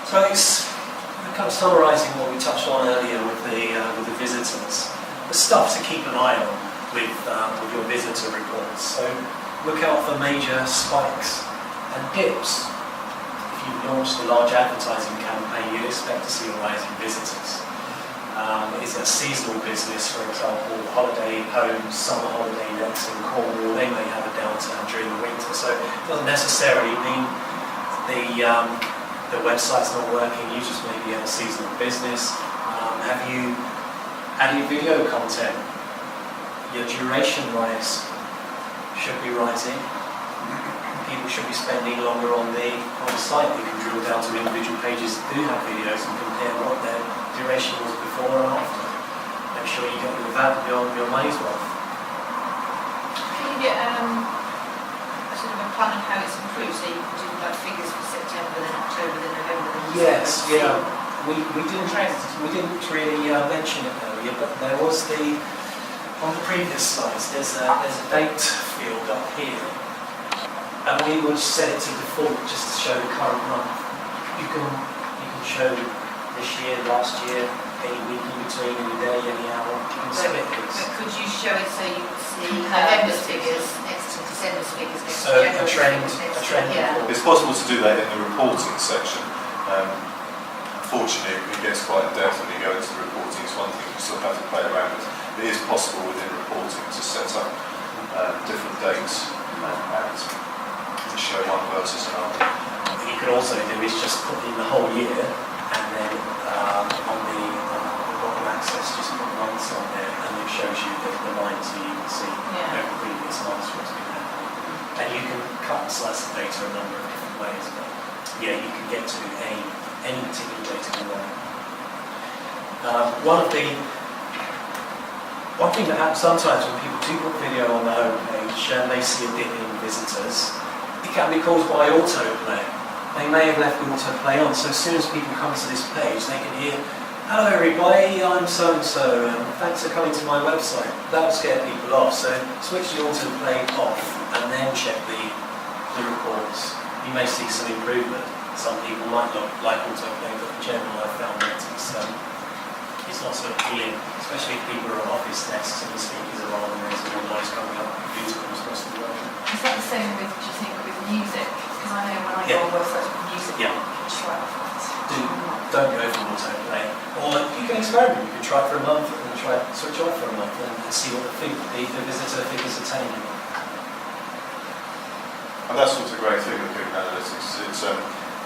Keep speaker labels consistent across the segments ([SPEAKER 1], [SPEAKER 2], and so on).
[SPEAKER 1] So it's kind of summarising what we touched on earlier with the visitors. The stuff to keep an eye on with your visitor reports. So look out for major spikes and dips. If you've launched a large advertising campaign, you'd expect to see a rise in visitors. It's a seasonal business, for example, holiday homes, summer holiday lets in Cornwall, they may have a downturn during the winter. So it doesn't necessarily mean the website's not working, you just maybe have a seasonal business. Have you added video content? Your duration rise should be rising. People should be spending longer on the site. You can drill down to individual pages that do have videos and compare what their duration was before and after. Make sure you get your money's worth.
[SPEAKER 2] Can you get sort of a plan of how it's improved, so you can do like figures for September, then October, then November, then December?
[SPEAKER 1] Yes, yeah. We didn't really mention it earlier, but there was on the previous slides, there's a date field up here, and we would set it to default just to show the current month. You can show this year, last year, any week in between, any day, any hour. You can split this.
[SPEAKER 2] But could you show it so you can see November's figures next to December's figures next
[SPEAKER 1] to January's a trend.
[SPEAKER 2] Yeah.
[SPEAKER 3] It's possible to do that in the reporting section. Unfortunately, it gets quite in depth when you go into the reporting. It's one thing you still have to play around with. It is possible within reporting to set up different dates and show one versus another.
[SPEAKER 1] What you can also do is just put in the whole year, and then on the bottom axis just put months on there, and it shows you the lines, so you can see over previous months what's been happening. And you can cut and slice the data a number of different ways, but yeah, you can get to any particular data you want. One thing that happens sometimes when people do put video on the homepage and they see a dip in visitors, it can be caused by autoplay. They may have left the autoplay on, so as soon as people come to this page, they can hear, "Hello everybody, I'm so-and-so, and thanks for coming to my website." That will scare people off, so switch the autoplay off and then check the reports. You may see some improvement. Some people might not like autoplay, but in general I've found that it's not so appealing, especially if people are on office desks and the speakers are on and there's all noise coming up beautiful across the world.
[SPEAKER 2] Is that the same with, do you think, with music? Because I know when I go on websites with music, you can try it off that.
[SPEAKER 1] Don't go for autoplay. Or you can experiment. You can try it for a month and try switch off for a month and see what the visitor figures are telling you.
[SPEAKER 3] And that's what's a great thing with Google Analytics. It's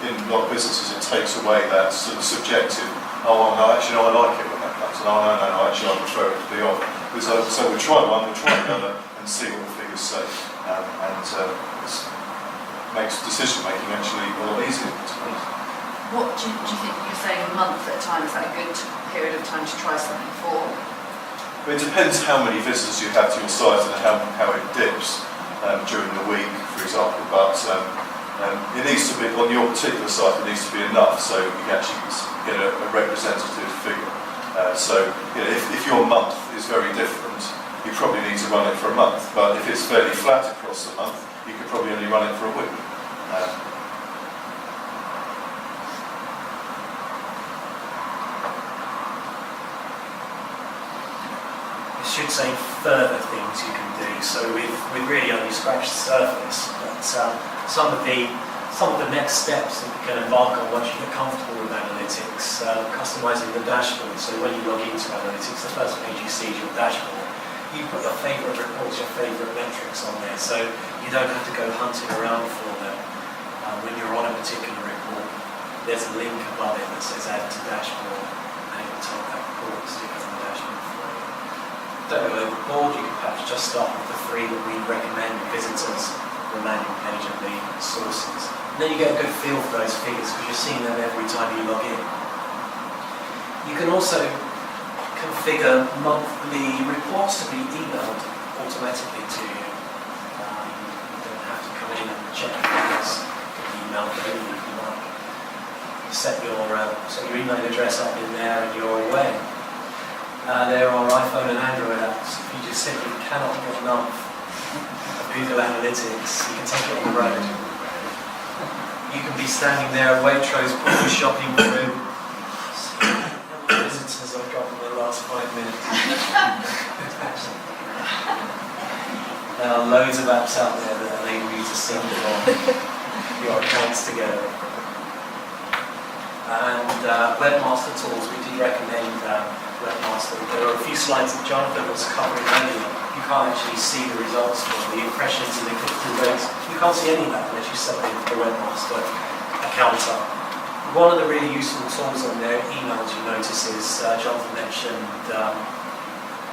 [SPEAKER 3] in a lot of businesses, it takes away that sort of subjective, "Oh, no, actually, no, I like it when that comes," and "Oh, no, actually, I prefer it to be off." So we try one, we try another, and see what the figures say. And it makes decision making actually a lot easier.
[SPEAKER 2] What do you think you're saying a month at a time? Is that a good period of time to try something for?
[SPEAKER 3] It depends how many visitors you have to your site and how it dips during the week, for example. But it needs to be, on your particular site, it needs to be enough so you can actually get a representative figure. So if your month is very different, you probably need to run it for a month. But if it's fairly flat across the month, you could probably only run it for a week.
[SPEAKER 1] I should say further things you can do. So we've really only scratched the surface, but some of the next steps that we can embark on once you get comfortable with analytics, customizing the dashboard. So when you log into analytics, the first page you see is your dashboard. You put your favourite reports, your favourite metrics on there, so you don't have to go hunting around for them. When you're on a particular report, there's a link above it that says add to dashboard, and it will take that report and stick it on the dashboard for you. Don't go overboard, you can perhaps just start with the 3 that we recommend: visitors, the landing page, and the sources. And then you get a good feel for those figures because you're seeing them every time you log in. You can also configure monthly reports to be emailed automatically to you. You don't have to come in and check the figures. You can email daily if you like. Set your email address up in there and you're away. There are iPhone and Android apps. If you just simply cannot get enough of Google Analytics, you can take it on the road. You can be be standing there at Waitrose putting shopping through. How many visitors I've got in the last 5 minutes? There are loads of apps out there that enable you to sync your accounts together. And Webmaster Tools, we do recommend Webmaster. There are a few slides that Jonathan was covering earlier. You can't actually see the results for the impressions and the click-through rates. You can't see any of that unless you set the Webmaster account up. One of the really useful tools on their emails you notice is, Jonathan mentioned,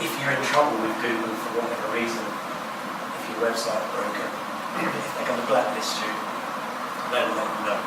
[SPEAKER 1] if you're in trouble with Google for whatever reason, if your website broken, if they're going to blacklist you, they'll let you know.